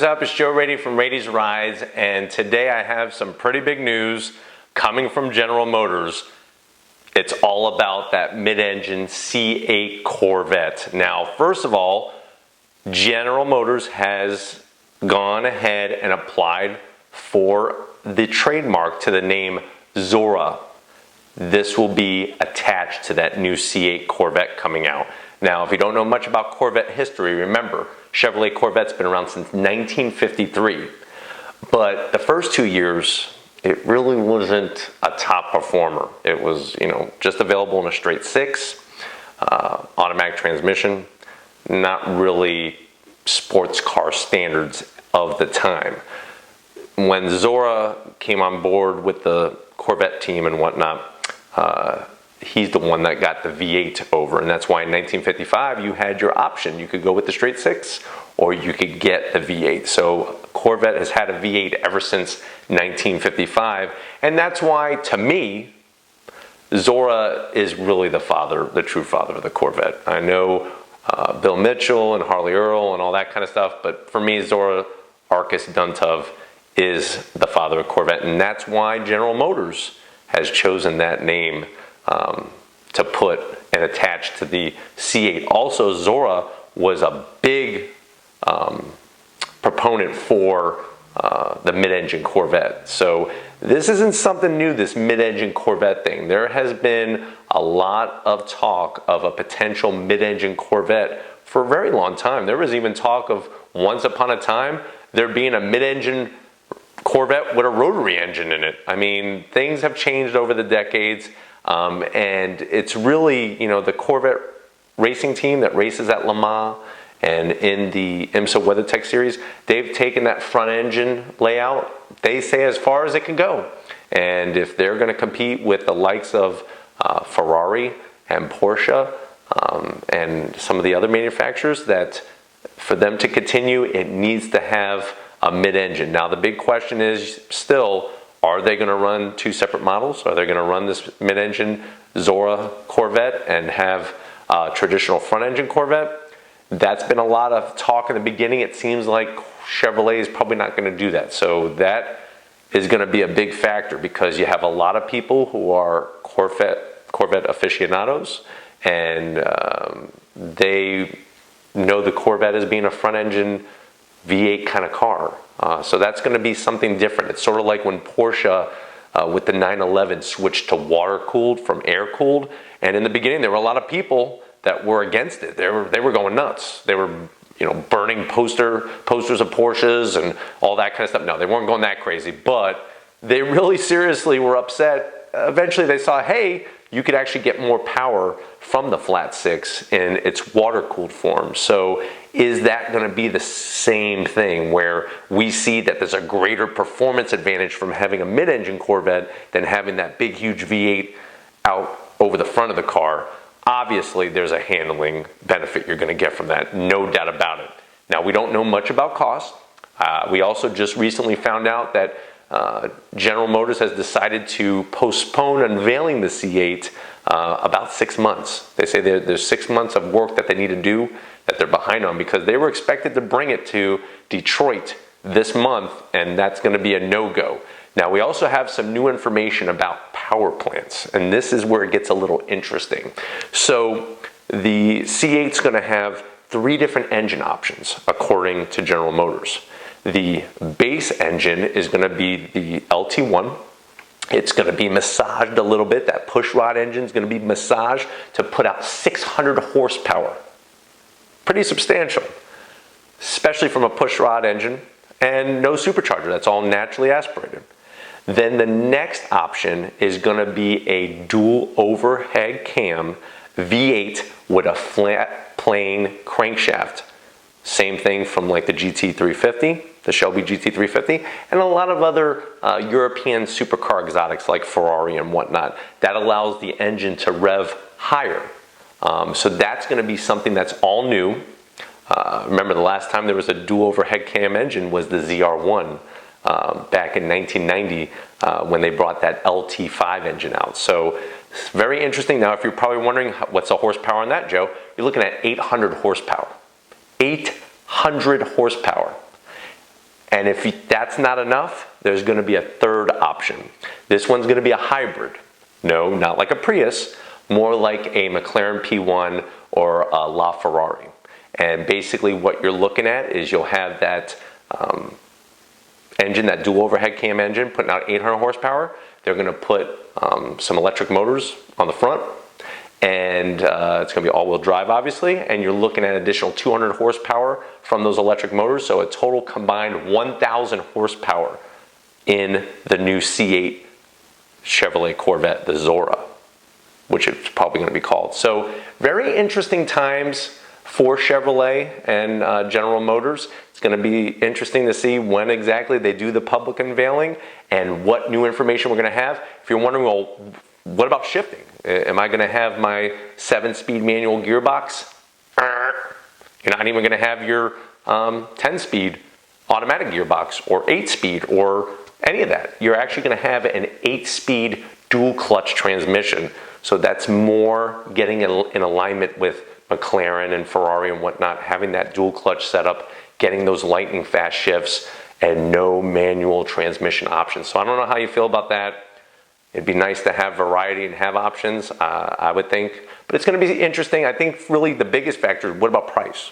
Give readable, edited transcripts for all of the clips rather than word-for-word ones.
up? It's Joe Rady from Rady's Rides, and today I have some pretty big news coming from General Motors. It's all about that mid-engine C8 Corvette. Now, first of all, General Motors has gone ahead and applied for the trademark to the name Zora. This will be attached to that new C8 Corvette coming out. Now, if you don't know much about Corvette history, remember, Chevrolet Corvette's been around since 1953. But the first 2 years, it really wasn't a top performer. It was, just available in a straight six, automatic transmission, not really sports car standards of the time. When Zora came on board with the Corvette team and whatnot, he's the one that got the V8 over, and that's why in 1955 you had your option. You could go with the straight six or you could get the V8. So Corvette has had a V8 ever since 1955, and that's why, to me, Zora is really the true father of the Corvette. I know Bill Mitchell and Harley Earl and all that kind of stuff, but for me, Zora Arkus Duntov is the father of Corvette, and that's why General Motors has chosen that name to put and attach to the C8. Also, Zora was a big proponent for the mid-engine Corvette. So this isn't something new, this mid-engine Corvette thing. There has been a lot of talk of a potential mid-engine Corvette for a very long time. There was even talk of, once upon a time, there being a mid-engine Corvette with a rotary engine in it. I mean, things have changed over the decades, and it's really, the Corvette racing team that races at Le Mans and in the IMSA WeatherTech series, they've taken that front engine layout, they say, as far as it can go. And if they're going to compete with the likes of Ferrari and Porsche and some of the other manufacturers, that for them to continue, it needs to have a mid-engine. Now, the big question is still, are they going to run two separate models? Are they going to run this mid-engine Zora Corvette and have a traditional front-engine Corvette? That's been a lot of talk in the beginning. It seems like Chevrolet is probably not going to do that. So that is going to be a big factor, because you have a lot of people who are Corvette aficionados, and they know the Corvette as being a front-engine V8 kind of car. So that's going to be something different. It's sort of like when Porsche with the 911 switched to water-cooled from air-cooled. And in the beginning, there were a lot of people that were against it. They were going nuts. They were burning posters of Porsches and all that kind of stuff. No, they weren't going that crazy, but they really seriously were upset. Eventually they saw, hey, you could actually get more power from the flat six in its water-cooled form. So is that going to be the same thing, where we see that there's a greater performance advantage from having a mid-engine Corvette than having that big, huge V8 out over the front of the car? Obviously, there's a handling benefit you're going to get from that, no doubt about it. Now, we don't know much about cost. We also just recently found out that General Motors has decided to postpone unveiling the C8 about 6 months. They say there's 6 months of work that they need to do that they're behind on, because they were expected to bring it to Detroit this month, and that's going to be a no-go. Now, we also have some new information about power plants, and this is where it gets a little interesting. So the C8 is going to have 3 different engine options, according to General Motors. The base engine is going to be the LT1. It's going to be massaged a little bit. That pushrod engine is going to be massaged to put out 600 horsepower. Pretty substantial, especially from a pushrod engine, and no supercharger. That's all naturally aspirated. Then the next option is going to be a dual overhead cam V8 with a flat plane crankshaft. Same thing from like the GT350, the Shelby GT350, and a lot of other European supercar exotics like Ferrari and whatnot. That allows the engine to rev higher. So that's going to be something that's all new. Remember, the last time there was a dual overhead cam engine was the ZR1 back in 1990 when they brought that LT5 engine out. So it's very interesting. Now, if you're probably wondering what's the horsepower on that, Joe, you're looking at 800 horsepower. 800 horsepower. And if that's not enough, there's going to be a third option. This one's going to be a hybrid. No, not like a Prius, more like a McLaren P1 or a LaFerrari. And basically what you're looking at is you'll have that engine, that dual overhead cam engine, putting out 800 horsepower. They're going to put some electric motors on the front, and it's going to be all-wheel drive, obviously, and you're looking at additional 200 horsepower from those electric motors, so a total combined 1,000 horsepower in the new C8 Chevrolet Corvette, the Zora, which it's probably going to be called. So very interesting times for Chevrolet and General Motors. It's going to be interesting to see when exactly they do the public unveiling and what new information we're going to have. If you're wondering, well, what about shifting? Am I going to have my 7-speed manual gearbox? You're not even going to have your 10-speed automatic gearbox or 8-speed or any of that. You're actually going to have an 8-speed dual clutch transmission. So that's more getting in alignment with McLaren and Ferrari and whatnot, having that dual clutch setup, getting those lightning fast shifts, and no manual transmission options. So I don't know how you feel about that. It'd be nice to have variety and have options, I would think. But it's going to be interesting. I think really the biggest factor is, what about price?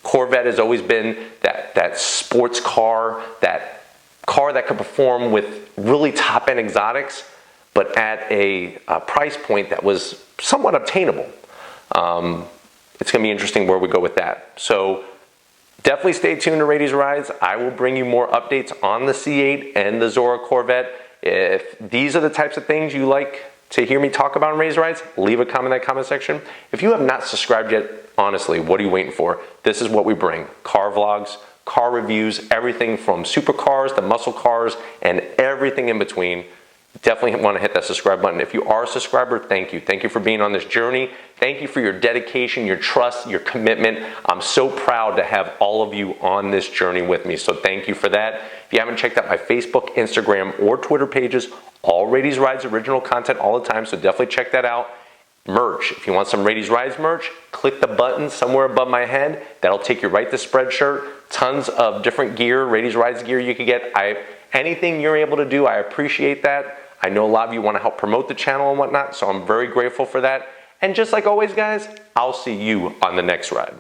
Corvette has always been that sports car, that car that could perform with really top-end exotics, but at a price point that was somewhat obtainable. It's going to be interesting where we go with that. So definitely stay tuned to Rady's Rides. I will bring you more updates on the C8 and the Zora Corvette. If these are the types of things you like to hear me talk about in Rady's Rides, leave a comment in that comment section. If you have not subscribed yet, honestly, what are you waiting for? This is what we bring. Car vlogs, car reviews, everything from supercars to muscle cars and everything in between. Definitely want to hit that subscribe button. If you are a subscriber, thank you. Thank you for being on this journey. Thank you for your dedication, your trust, your commitment. I'm so proud to have all of you on this journey with me. So thank you for that. If you haven't checked out my Facebook, Instagram, or Twitter pages, all Rady's Rides original content all the time. So definitely check that out. Merch. If you want some Rady's Rides merch, click the button somewhere above my head. That'll take you right to Spreadshirt. Tons of different gear, Rady's Rides gear you can get. Anything you're able to do, I appreciate that. I know a lot of you want to help promote the channel and whatnot, so I'm very grateful for that. And just like always, guys, I'll see you on the next ride.